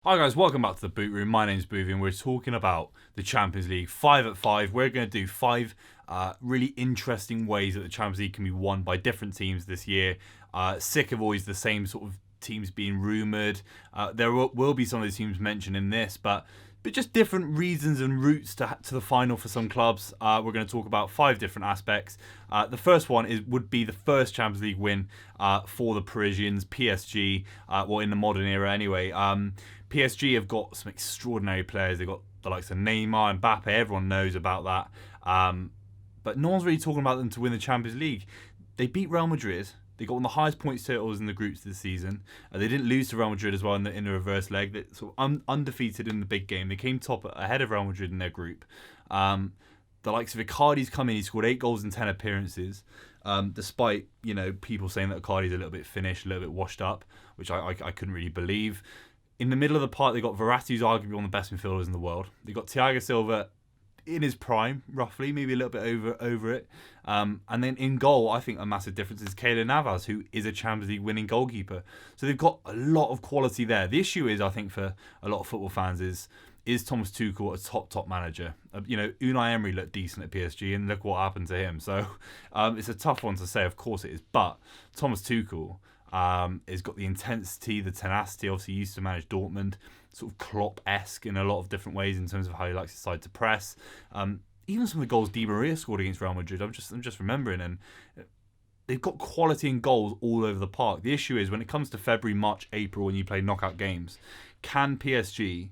Hi guys, welcome back to the Boot Room. My name's Boovy and we're talking about the Champions League 5 at 5. We're going to do 5 really interesting ways that the Champions League can be won by different teams this year. Sick of always the same sort of teams being rumoured. There will be some of these teams mentioned in this, but just different reasons and routes to the final for some clubs. We're going to talk about 5 different aspects. The first one would be the first Champions League win for the Parisians, PSG, in the modern era anyway. PSG have got some extraordinary players. They've got the likes of Neymar, Mbappe. Everyone knows about that. But no one's really talking about them to win the Champions League. They beat Real Madrid. They got one of the highest points totals in the groups this season. They didn't lose to Real Madrid as well in the reverse leg. They sort of undefeated in the big game. They came top ahead of Real Madrid in their group. The likes of Icardi's come in. He scored 8 goals in 10 appearances. Despite people saying that Icardi's a little bit finished, a little bit washed up, which I couldn't really believe. In the middle of the park, they got Verratti, who's arguably one of the best midfielders in the world. They got Thiago Silva in his prime, roughly, maybe a little bit over it. And then in goal, I think a massive difference is Keylor Navas, who is a Champions League winning goalkeeper. So they've got a lot of quality there. The issue is, I think, for a lot of football fans is Thomas Tuchel a top manager? Unai Emery looked decent at PSG, and look what happened to him. So it's a tough one to say. Of course it is, but Thomas Tuchel has got the intensity, the tenacity. Obviously, he used to manage Dortmund, sort of Klopp-esque in a lot of different ways in terms of how he likes his side to press. Even some of the goals Di Maria scored against Real Madrid, I'm just remembering, and they've got quality in goals all over the park. The issue is when it comes to February, March, April, when you play knockout games, can PSG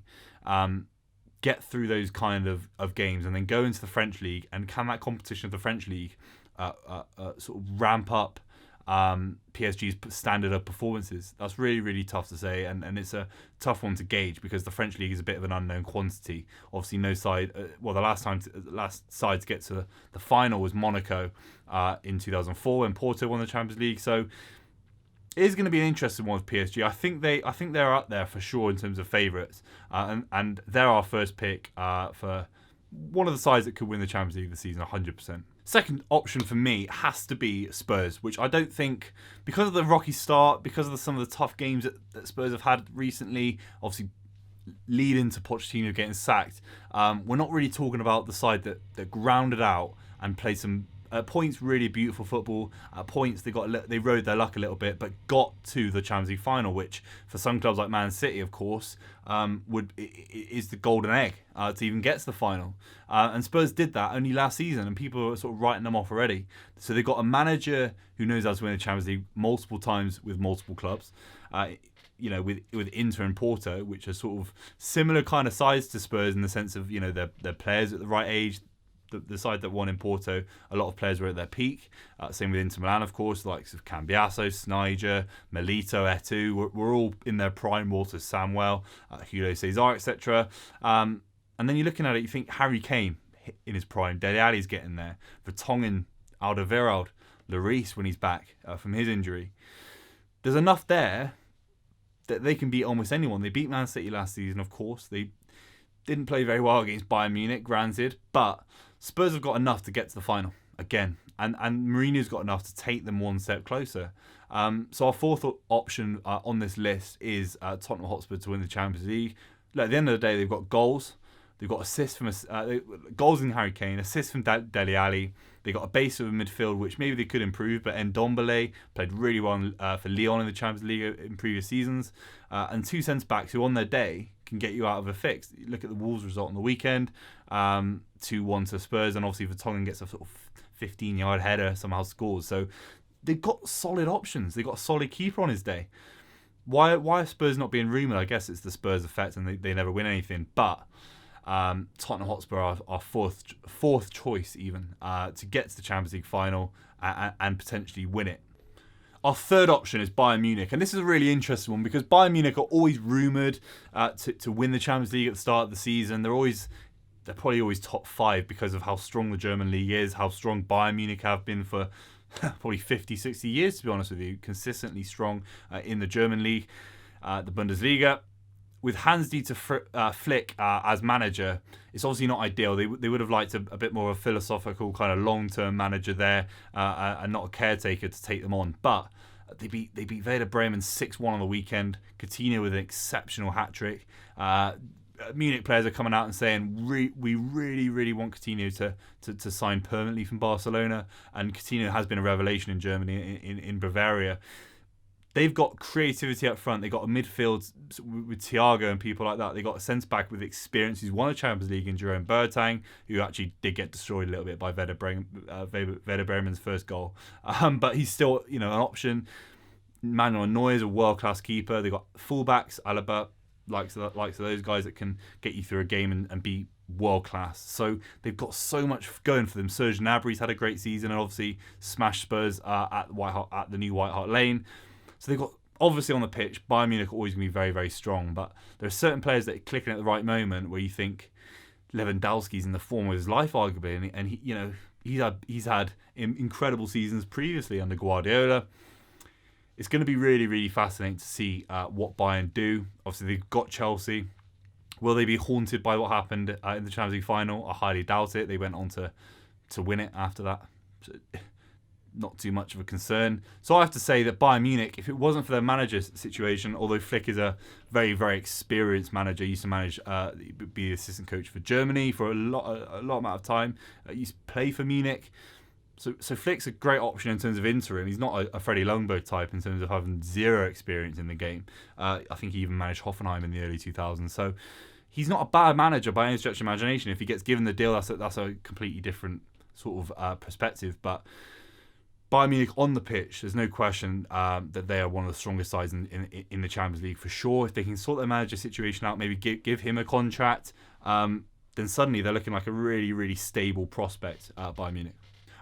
get through those kind of games and then go into the French league, and can that competition of the French league sort of ramp up PSG's standard of performances? That's really, really tough to say, and it's a tough one to gauge because the French league is a bit of an unknown quantity. Obviously, no side. The last side to get to the final was Monaco in 2004 when Porto won the Champions League. So it is going to be an interesting one with PSG. I think they're up there for sure in terms of favourites, and they're our first pick for one of the sides that could win the Champions League this season, 100%. Second option for me has to be Spurs, which I don't think, because of the rocky start, because of some of the tough games that Spurs have had recently, obviously leading to Pochettino getting sacked, we're not really talking about the side that grounded out and played some at points really beautiful football. At points they rode their luck a little bit, but got to the Champions League final, which for some clubs like Man City, of course, is the golden egg to even get to the final. And Spurs did that only last season, and people are sort of writing them off already. So they've got a manager who knows how to win the Champions League multiple times with multiple clubs. With Inter and Porto, which are sort of similar kind of size to Spurs in the sense of they're players at the right age. The side that won in Porto, a lot of players were at their peak. Same with Inter Milan, of course, the likes of Cambiasso, Sneijder, Melito, Eto'o, were all in their prime. Walter Samuel, Julio Cesar, etc. And then you're looking at it, you think Harry Kane in his prime, Dele Alli's getting there, Vertonghen, Alderweireld, Lloris when he's back from his injury. There's enough there that they can beat almost anyone. They beat Man City last season, of course. They didn't play very well against Bayern Munich, granted, but Spurs have got enough to get to the final again, and Mourinho's got enough to take them one step closer. So our fourth option on this list is Tottenham Hotspur to win the Champions League. Look, at the end of the day, they've got goals, they've got assists from goals in Harry Kane, assists from Dele Alli. They got a base of a midfield which maybe they could improve, but Ndombele played really well for Lyon in the Champions League in previous seasons, and 2 centre backs who on their day can get you out of a fix. You look at the Wolves result on the weekend, 2-1 to Spurs, and obviously Vertonghen gets a sort of 15-yard header, somehow scores. So they've got solid options. They've got a solid keeper on his day. Why are Spurs not being rumoured? I guess it's the Spurs effect, and they never win anything. But Tottenham Hotspur are our fourth choice even to get to the Champions League final and potentially win it. Our third option is Bayern Munich, and this is a really interesting one because Bayern Munich are always rumoured to win the Champions League at the start of the season. They're probably always top 5 because of how strong the German league is, how strong Bayern Munich have been for probably 50, 60 years, to be honest with you, consistently strong in the German league, the Bundesliga. With Hans-Dieter Flick as manager, it's obviously not ideal. They would have liked a bit more of a philosophical kind of long-term manager there and not a caretaker to take them on. But They beat Werder Bremen 6-1 on the weekend. Coutinho with an exceptional hat trick. Munich players are coming out and saying we really want Coutinho to sign permanently from Barcelona, and Coutinho has been a revelation in Germany, in Bavaria. They've got creativity up front. They've got a midfield with Thiago and people like that. They've got a centre-back with experience who's won a Champions League in Jerome Boateng, who actually did get destroyed a little bit by Werder Bremen's first goal. But he's still, an option. Manuel Neuer is a world-class keeper. They've got fullbacks, Alaba, likes of those guys that can get you through a game and be world-class. So they've got so much going for them. Serge Gnabry's had a great season and obviously smashed Spurs at the new White Hart Lane. So they've got, obviously on the pitch, Bayern Munich are always going to be very, very strong. But there are certain players that are clicking at the right moment where you think Lewandowski's in the form of his life, arguably. And he's had incredible seasons previously under Guardiola. It's going to be really, really fascinating to see what Bayern do. Obviously, they've got Chelsea. Will they be haunted by what happened in the Champions League final? I highly doubt it. They went on to win it after that. So, not too much of a concern. So I have to say that Bayern Munich, if it wasn't for their manager situation, although Flick is a very, very experienced manager, he used to manage, be the assistant coach for Germany for a lot amount of time. He used to play for Munich. So Flick's a great option in terms of interim. He's not a Freddie Ljungberg type in terms of having zero experience in the game. I think he even managed Hoffenheim in the early 2000s. So he's not a bad manager by any stretch of imagination. If he gets given the deal, that's a completely different sort of perspective. But Bayern Munich on the pitch, there's no question that they are one of the strongest sides in the Champions League for sure. If they can sort their manager situation out, maybe give him a contract, then suddenly they're looking like a really, really stable prospect at Bayern Munich.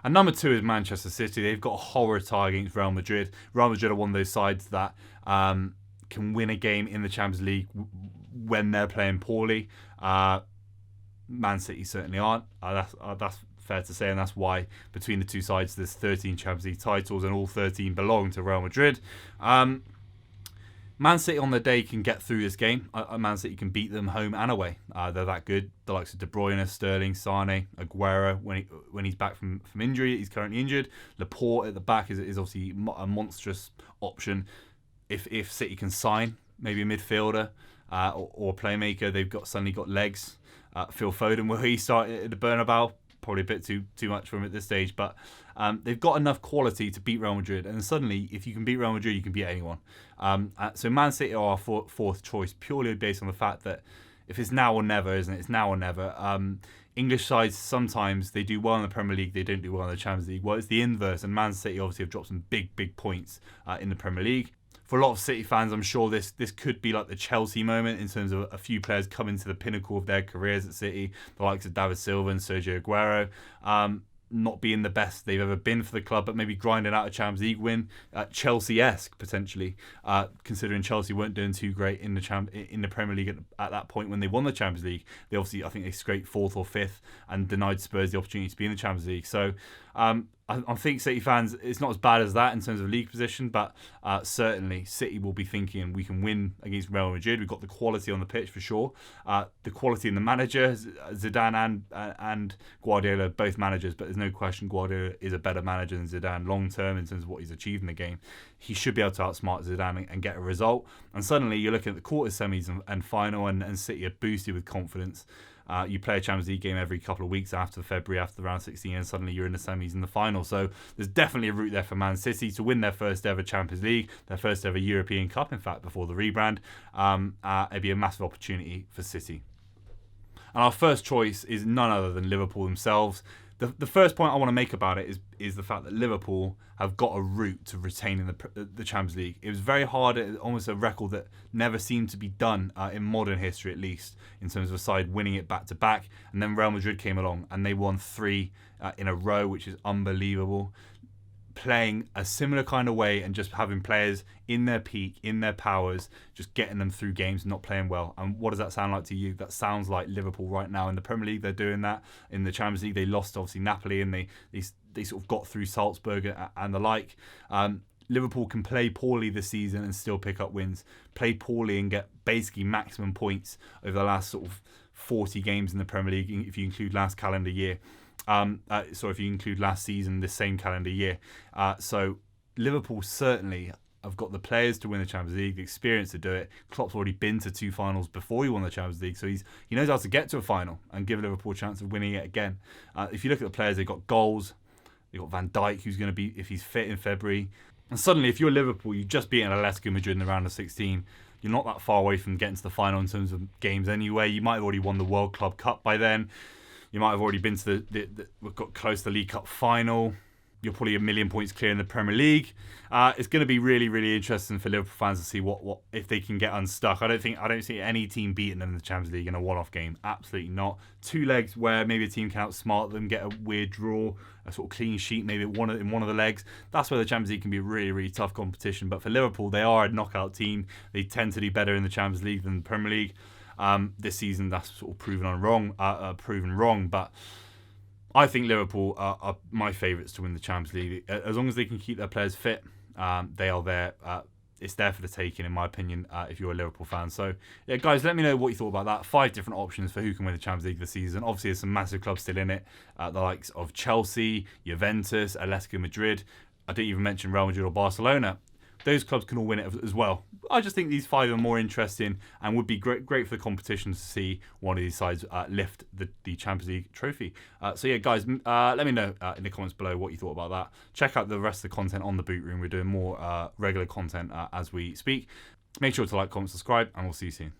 And number 2 is Manchester City. They've got a horror tie against Real Madrid. Real Madrid are one of those sides that can win a game in the Champions League when they're playing poorly. Man City certainly aren't. That's fair to say, and that's why between the two sides there's 13 Champions League titles and all 13 belong to Real Madrid. Man City on the day can get through this game. Man City can beat them home and away. They're that good. The likes of De Bruyne, Sterling, Sane, Aguero, when he's back from injury, he's currently injured. Laporte at the back is obviously a monstrous option. If City can sign maybe a midfielder or a playmaker, they've suddenly got legs. Phil Foden, will he start at the Bernabeu? Probably a bit too much for him at this stage, but they've got enough quality to beat Real Madrid, and suddenly if you can beat Real Madrid, you can beat anyone. So Man City are our fourth choice purely based on the fact that if it's now or never, isn't it? It's now or never. English sides, sometimes they do well in the Premier League, they don't do well in the Champions League. Well, it's the inverse, and Man City obviously have dropped some big points in the Premier League. For a lot of City fans, I'm sure this could be like the Chelsea moment in terms of a few players coming to the pinnacle of their careers at City, the likes of David Silva and Sergio Aguero, not being the best they've ever been for the club, but maybe grinding out a Champions League win, Chelsea-esque potentially, considering Chelsea weren't doing too great in the Premier League at that point when they won the Champions League. They obviously, I think they scraped 4th or 5th and denied Spurs the opportunity to be in the Champions League. So I think City fans, it's not as bad as that in terms of league position, but certainly City will be thinking we can win against Real Madrid. We've got the quality on the pitch for sure. The quality in the manager, Zidane and Guardiola, both managers, but there's no question Guardiola is a better manager than Zidane long term in terms of what he's achieved in the game. He should be able to outsmart Zidane and get a result. And suddenly you're looking at the quarter semis and final, and City are boosted with confidence. You play a Champions League game every couple of weeks after February, after the round 16, and suddenly you're in the semis and the final. So there's definitely a route there for Man City to win their first ever Champions League, their first ever European Cup, in fact, before the rebrand. It'd be a massive opportunity for City. And our first choice is none other than Liverpool themselves. The first point I want to make about it is the fact that Liverpool have got a route to retaining the Champions League. It was very hard, almost a record that never seemed to be done in modern history, at least, in terms of a side winning it back-to-back. And then Real Madrid came along and they won 3 in a row, which is unbelievable. Playing a similar kind of way and just having players in their peak, in their powers, just getting them through games, not playing well. And what does that sound like to you? That sounds like Liverpool right now in the Premier League. They're doing that. In the Champions League, they lost obviously Napoli, and they sort of got through Salzburg and the like. Liverpool can play poorly this season and still pick up wins. Play poorly and get basically maximum points over the last sort of 40 games in the Premier League, if you include last calendar year. If you include last season, this same calendar year. So Liverpool certainly have got the players to win the Champions League, the experience to do it. Klopp's already been to 2 finals before he won the Champions League, so he knows how to get to a final and give Liverpool a chance of winning it again. If you look at the players, they've got goals. They've got Van Dijk, who's going to be, if he's fit in February. And suddenly, if you're Liverpool, you've just beaten Atletico Madrid in the round of 16. You're not that far away from getting to the final in terms of games anyway. You might have already won the World Club Cup by then. You might have already been to we've got close to the League Cup final. You're probably a million points clear in the Premier League. It's going to be really, really interesting for Liverpool fans to see what if they can get unstuck. I don't see any team beating them in the Champions League in a one-off game. Absolutely not. 2 legs where maybe a team can outsmart them, get a weird draw, a sort of clean sheet, maybe in one of the legs. That's where the Champions League can be a really, really tough competition. But for Liverpool, they are a knockout team. They tend to do better in the Champions League than the Premier League. This season, that's sort of proven wrong. But I think Liverpool are my favourites to win the Champions League. As long as they can keep their players fit, they are there. It's there for the taking, in my opinion, if you're a Liverpool fan. So, yeah, guys, let me know what you thought about that. 5 different options for who can win the Champions League this season. Obviously, there's some massive clubs still in it. The likes of Chelsea, Juventus, Atletico Madrid. I didn't even mention Real Madrid or Barcelona. Those clubs can all win it as well. I just think these 5 are more interesting and would be great for the competition to see one of these sides lift the Champions League trophy. So yeah, guys, let me know in the comments below what you thought about that. Check out the rest of the content on the Boot Room. We're doing more regular content as we speak. Make sure to like, comment, subscribe, and we'll see you soon.